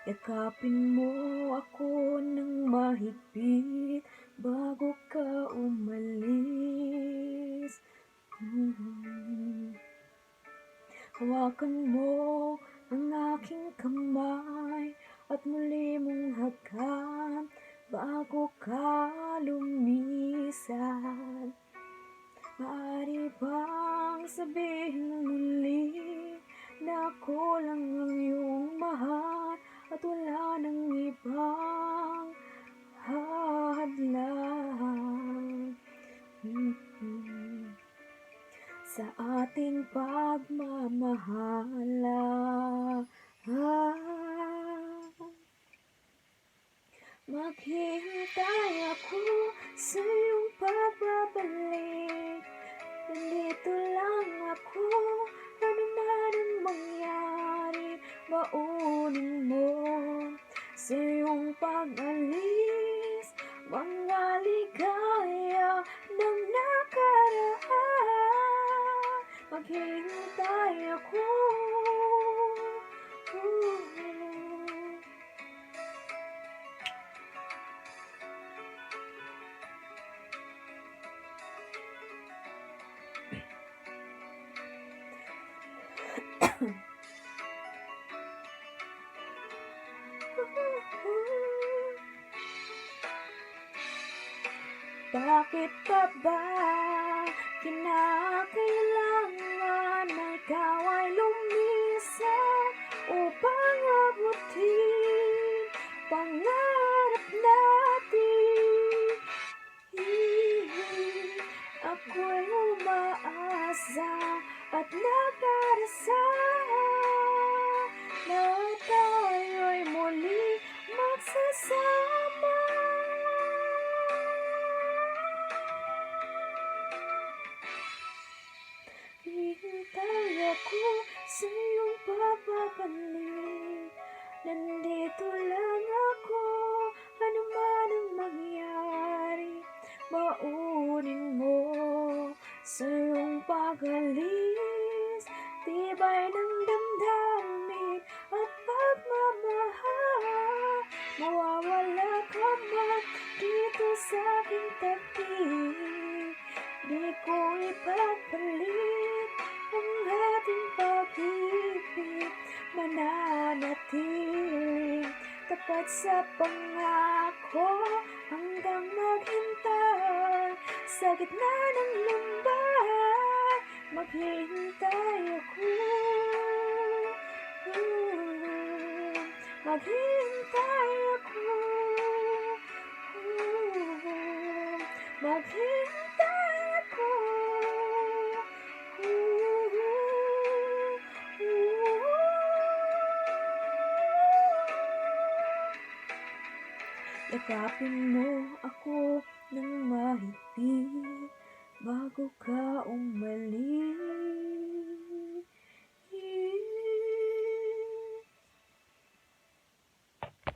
Yakapin mo ako ng mahigpit bago ka umalis. Hawakan mo ang aking kamay at muli mong hagkan bago ka lumisan. Maaari bang sabihin muli na ako lang ang iyong mahal at wala nang ibang hadlang sa ating pagmamahala. Maghihintay ako sa iyong pagbabalik. Nandito lang ako, ano man ang mangyari. Baunin mo sa iyong pag-alis mga ligaya ng nakaraan. Maghihintay ako. Bakit pa ba kinakailangan na ikaw ay lumisan upang abutin pangarap natin? Ako'y umaasa at nagdarasal na tayo'y muli magsasama. Hihintay ako sa iyong pagbabalik. Nandito lang ako, ano man ang mangyari. Baunin mo sa iyong pag-alis tibay ng damdamin at pagmamahal. Mawawala ka man dito sa aking tabi, di ko ipapalit ang ating pag-ibig. Mananatiling tapat sa pangako hanggang maghintay sa gitna ng lumbay. Maghihintay ako. Maghihintay ako. Maghihintay ako. Yakapin mo ako ng mahigpit bago ka umalis.